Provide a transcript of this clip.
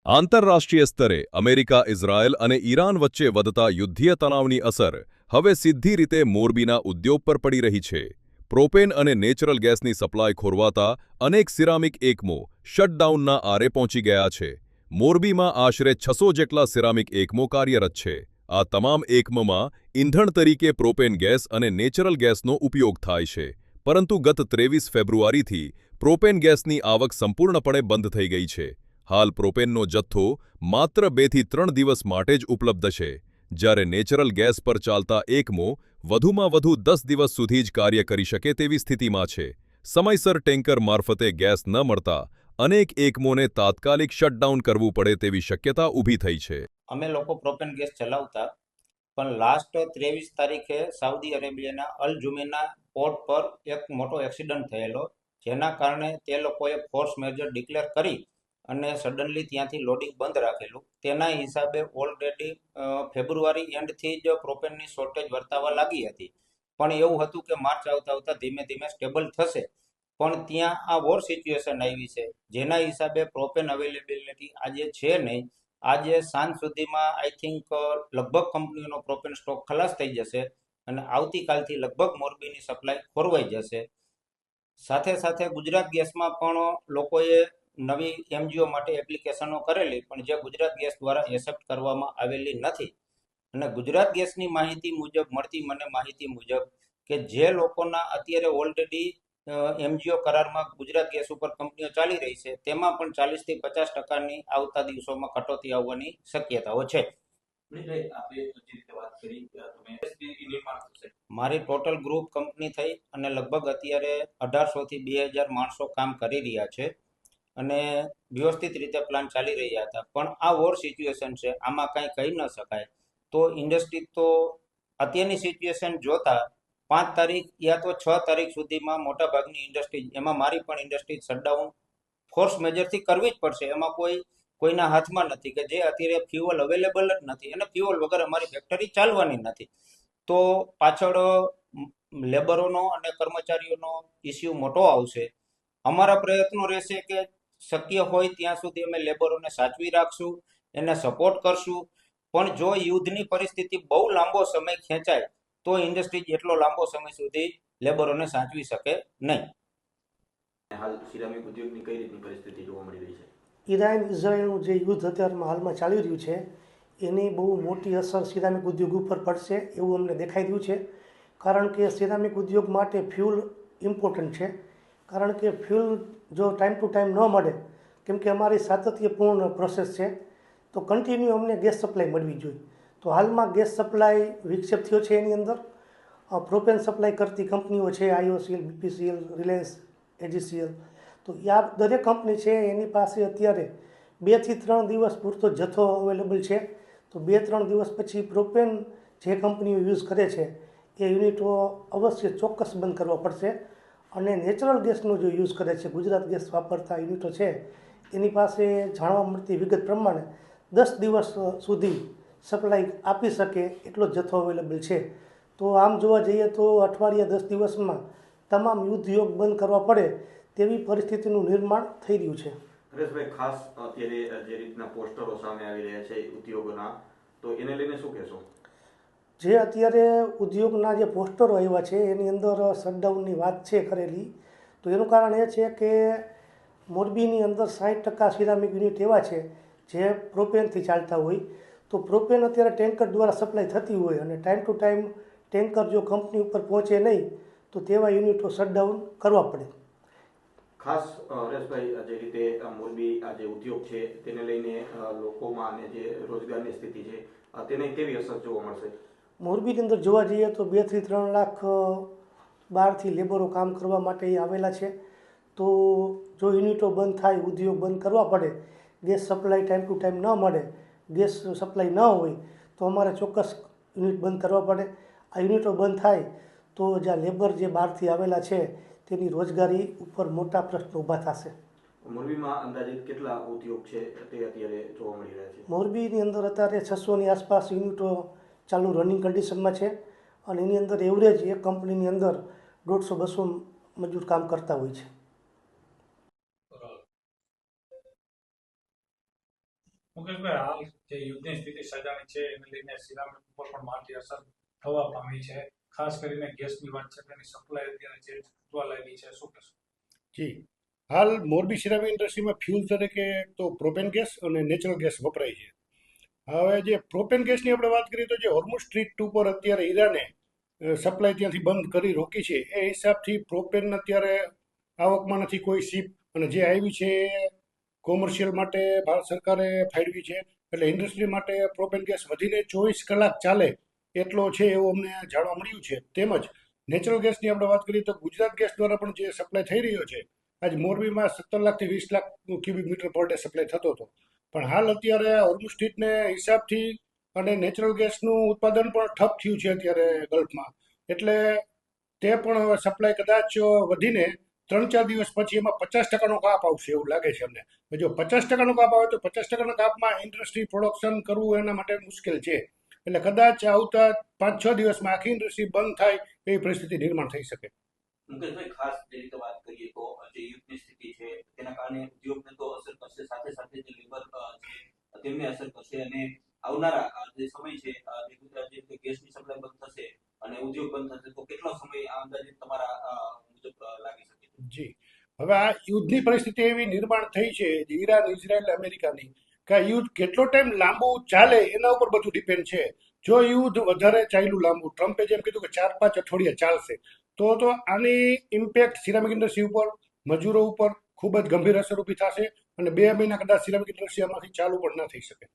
આંતરરાષ્ટ્રીય સ્તરે America, Israel અને ઈરાન વચ્ચે વધતા યુદ્ધીય તણાવની અસર હવે સીધી રીતે મોરબીના ઉદ્યોગ પર પડી રહી છે. પ્રોપેન અને નેચરલ ગેસની સપ્લાય ખોરવાતા અનેક સિરામિક એકમો શટડાઉનના આરે પહોંચી ગયા છે. મોરબીમાં આશરે 600 જેટલા સિરામિક એકમો કાર્યરત છે. આ તમામ એકમોમાં ઇંધણ તરીકે પ્રોપેન ગેસ અને નેચરલ ગેસનો ઉપયોગ થાય છે. પરંતુ ગત 23 ફેબ્રુઆરીથી પ્રોપેન ગેસની આવક સંપૂર્ણપણે બંધ થઈ ગઈ છે. હાલ પ્રોપેનનો જથ્થો માત્ર 2 થી 3 દિવસ માટે જ ઉપલબ્ધ છે, જ્યારે નેચરલ ગેસ પર ચાલતા એકમો વધુમાં વધુ 10 દિવસ સુધી જ કાર્ય કરી શકે તેવી સ્થિતિમાં છે. સમયસર ટેન્કર મારફતે ગેસ ન મળતા અનેક એકમોને તાત્કાલિક શટડાઉન કરવું પડે તેવી શક્યતા ઊભી થઈ છે. અમે લોકો પ્રોપેન ગેસ ચલાવતા, પણ લાસ્ટ 23 તારીખે સાઉદી અરેબિયાના અલ જુમેના પોર્ટ પર એક મોટો એક્સિડન્ટ થયેલો, જેના કારણે તે લોકોએ ફોર્સ મેજર ડિક્લેર કરી અને સડનલી ત્યાંથી લોડિંગ બંધ રાખેલું. તેના હિસાબે ઓલરેડી ફેબ્રુઆરી એન્ડથી જ પ્રોપેનની શોર્ટેજ વર્તાવા લાગી હતી. પણ એવું હતું કે માર્ચ આવતા આવતા ધીમે ધીમે સ્ટેબલ થશે, પણ ત્યાં આ વોર સિચ્યુએશન આવી છે, જેના હિસાબે પ્રોપેન અવેલેબિલિટી આજે છે નહીં. આજે સાંજ સુધીમાં આઈ થિંક લગભગ કંપનીઓનો પ્રોપેન સ્ટોક ખલાસ થઈ જશે અને આવતીકાલથી લગભગ મોરબીની સપ્લાય ખોરવાઈ જશે. સાથે સાથે ગુજરાત ગેસમાં પણ લોકોએ નવી એમજીઓ માટે એપ્લિકેશનો કરેલી, પણ જે ગુજરાત ગેસ દ્વારા એક્સેપ્ટ કરવામાં આવેલી નથી. અને ગુજરાત ગેસની માહિતી મુજબ મળતી મને માહિતી મુજબ કે જે લોકોના અત્યારે ઓલરેડી એમજીઓ કરારમાં ગુજરાત ગેસ ઉપર કંપનીઓ ચાલી રહી છે, તેમાં પણ 40 થી 50% આવતા દિવસોમાં કટોતી આવવાની શક્યતાઓ છે. મારી ટોટલ ગ્રુપ કંપની થઈ અને લગભગ અત્યારે 1800 થી 2000 માણસો કામ કરી રહ્યા છે અને વ્યવસ્થિત રીતે પ્લાન ચાલી રહ્યા હતા. પણ આ વોર સિચ્યુએશન છે, આમાં કાંઈ કહી ન શકાય. તો ઇન્ડસ્ટ્રી તો અત્યારની સિચ્યુએશન જોતા 5 તારીખ યા તો 6 તારીખ સુધીમાં મોટાભાગની ઇન્ડસ્ટ્રી, એમાં મારી પણ ઇન્ડસ્ટ્રી શટડાઉન ફોર્સ મેજરથી કરવી જ પડશે. એમાં કોઈના હાથમાં નથી કે જે અત્યારે ફ્યુઅલ અવેલેબલ જ નથી અને ફ્યુઅલ વગર અમારી ફેક્ટરી ચાલવાની નથી. તો પાછળ લેબરોનો અને કર્મચારીઓનો ઇસ્યુ મોટો આવશે. અમારા પ્રયત્નો રહેશે કે શક્ય હોય ત્યાં સુધી અમે લેબરોને સાચવી રાખશું, એને સપોર્ટ કરશું. પણ જો યુદ્ધની પરિસ્થિતિ બહુ લાંબો સમય ખેંચાય તો ઇન્ડસ્ટ્રી એટલો લાંબો સમય સુધી લેબરોને સાચવી શકે નહીં. હાલ સિરામિક ઉદ્યોગની કઈ રીતની પરિસ્થિતિ જોવા મળી રહી છે? ઈરાન ઇઝરાયલનું જે યુદ્ધ અત્યારમાં હાલમાં ચાલી રહ્યું છે, એની બહુ મોટી અસર સિરામિક ઉદ્યોગ ઉપર પડશે એવું અમને દેખાઈ રહ્યું છે. કારણ કે સિરામિક ઉદ્યોગ માટે ફ્યુલ ઇમ્પોર્ટન્ટ છે. કારણ કે ફ્યુલ જો ટાઈમ ટુ ટાઈમ ન મળે, કેમ કે અમારી સાતત્યપૂર્ણ પ્રોસેસ છે, તો કન્ટિન્યુ અમને ગેસ સપ્લાય મળવી જોઈએ. તો હાલમાં ગેસ સપ્લાય વિક્ષેપ થયો છે. એની અંદર પ્રોપેન સપ્લાય કરતી કંપનીઓ છે, આઈઓસીએલ, બીપીસીએલ, રિલાયન્સ, એજીસીએલ. તો આ દરેક કંપની છે એની પાસે અત્યારે 2 થી 3 દિવસ પૂરતો જથ્થો અવેલેબલ છે. તો 2-3 દિવસ પછી પ્રોપેન જે કંપનીઓ યુઝ કરે છે એ યુનિટો અવશ્ય ચોક્કસ બંધ કરવા પડશે. અને નેચરલ ગેસનો જો યુઝ કરે છે, ગુજરાત ગેસ વાપરતા યુનિટો છે, એની પાસે જાણવા મળતી વિગત પ્રમાણે 10 દિવસ સુધી સપ્લાય આપી શકે એટલો જથ્થો અવેલેબલ છે. તો આમ જોવા જઈએ તો અઠવાડિયા 10 દિવસમાં તમામ ઉદ્યોગ બંધ કરવા પડે તેવી પરિસ્થિતિનું નિર્માણ થઈ રહ્યું છે. હરેશભાઈ, ખાસ અત્યારે જે રીતના પોસ્ટરો સામે આવી રહ્યા છે ઉદ્યોગોના, તો એને લઈને શું કહેશો? જે અત્યારે ઉદ્યોગના જે પોસ્ટરો આવ્યા છે એની અંદર શટડાઉનની વાત છે કરેલી, તો એનું કારણ એ છે કે મોરબીની અંદર 60% સિરામિક યુનિટ એવા છે જે પ્રોપેનથી ચાલતા હોય. તો પ્રોપેન અત્યારે ટેન્કર દ્વારા સપ્લાય થતી હોય અને ટાઈમ ટુ ટાઈમ ટેન્કર જો કંપની ઉપર પહોંચે નહીં તો તેવા યુનિટો શટડાઉન કરવા પડે. ખાસ હરેશભાઈ, જે રીતે મોરબી આ જે ઉદ્યોગ છે તેને લઈને લોકોમાં અને જે રોજગારની સ્થિતિ છે તેને કેવી અસર જોવા મળશે? મોરબીની અંદર જોવા જઈએ તો 2 થી 3 લાખ બહારથી લેબરો કામ કરવા માટે આવેલા છે. તો જો યુનિટો બંધ થાય, ઉદ્યોગ બંધ કરવા પડે, gas supply time to time ન મળે, ગેસ સપ્લાય ન હોય તો અમારે ચોક્કસ યુનિટ બંધ કરવા પડે. આ યુનિટો બંધ થાય તો જ્યાં લેબર જે બહારથી આવેલા છે તેની રોજગારી ઉપર મોટા પ્રશ્નો ઊભા થશે. મોરબીમાં અંદાજિત કેટલા ઉદ્યોગ છે તે અત્યારે જોવા મળી રહ્યા છે? મોરબીની અંદર અત્યારે 600ની આસપાસ યુનિટો ચાલુ રનિંગ કન્ડિશનમાં છે અને એની અંદર એવરેજ એક કંપનીની અંદર 150-200 મજૂર કામ કરતા હોય છે. મુકેશભાઈ, હાલ જે યુદ્ધની સ્થિતિ સર્જાણી છે એને લઈને સિરામિક ઉપર પણ માઠી અસર થવા પામી છે. ખાસ કરીને ગેસની વાત છે, તેની સપ્લાય અત્યારે જે તૂટવા લાગી છે, શું કહેશો? જી, હાલ મોરબી સિરામિક ઇન્ડસ્ટ્રીમાં ફ્યુલ તરીકે તો પ્રોપેન ગેસ અને નેચરલ ગેસ વપરાય છે. હવે જે પ્રોપેન ગેસની આપણે વાત કરીએ તો જે હોર્મુઝ સ્ટ્રીટ ઉપર અત્યારે ઈરાને સપ્લાય ત્યાંથી બંધ કરી રોકી છે, એ હિસાબથી પ્રોપેન અત્યારે આવકમાં નથી કોઈ શિપ, અને જે આવી છે એ કોમર્શિયલ માટે ભારત સરકારે ફાળવી છે. એટલે ઇન્ડસ્ટ્રી માટે પ્રોપેન ગેસ વધીને 24 કલાક ચાલે એટલો છે એવું અમને જાણવા મળ્યું છે. તેમજ નેચરલ ગેસની આપણે વાત કરીએ તો ગુજરાત ગેસ દ્વારા પણ જે સપ્લાય થઈ રહ્યો છે, આજ મોરબીમાં 17 લાખથી 20 lakh cubic metre per day supply થતો હતો. પણ હાલ અત્યારે હોર્મુઝ સ્ટ્રીટને હિસાબથી અને નેચરલ ગેસનું ઉત્પાદન પણ ઠપ થયું છે અત્યારે ગલ્ફમાં. એટલે તે પણ હવે સપ્લાય કદાચ વધીને 3-4 દિવસ પછી એમાં 50%નો કાપ આવશે એવું લાગે છે અમને. જો 50%નો કાપ આવે તો 50%ના કાપમાં ઇન્ડસ્ટ્રી પ્રોડક્શન કરવું એના માટે મુશ્કેલ છે. એટલે કદાચ આવતા 5-6 દિવસમાં આખી ઇન્ડસ્ટ્રી બંધ થાય એવી પરિસ્થિતિ નિર્માણ થઈ શકે. મુકેશભાઈ, ખાસ જે રીતે વાત કરીએ તો જે યુદ્ધની સ્થિતિ છે તેના કારણે ઉદ્યોગને તો અસર કરશે, સાથે સાથે જે લેબર છે તેમને અસર કરશે, અને આવનારા જે સમય છે જે ગુજરાત જે ગેસની સપ્લાય બંધ થશે અને ઉદ્યોગ બંધ થશે તો કેટલો સમય આ અંદાજે તમારા મુજબ લાગી શકે છે? જી, હવે આ યુદ્ધની પરિસ્થિતિ એવી નિર્માણ થઈ છે ઈરાન, ઇઝરાયલ, અમેરિકાની, કે આ યુદ્ધ કેટલો ટાઈમ લાંબુ ચાલે એના ઉપર બધું ડિપેન્ડ છે. જો યુદ્ધ વધારે ચાલ્યું લાંબુ, ટ્રમ્પે જેમ કીધું કે 4-5 અઠવાડિયા ચાલશે, તો આની ઇમ્પેક્ટ સિરામિક ઇન્ડસ્ટ્રી ઉપર, મજૂરો ઉપર ખૂબ જ ગંભીર અસર ઊભી થશે, અને 2 મહિના કદાચ સિરામિક ઇન્ડસ્ટ્રી આમાંથી ચાલુ પણ ના થઈ શકે.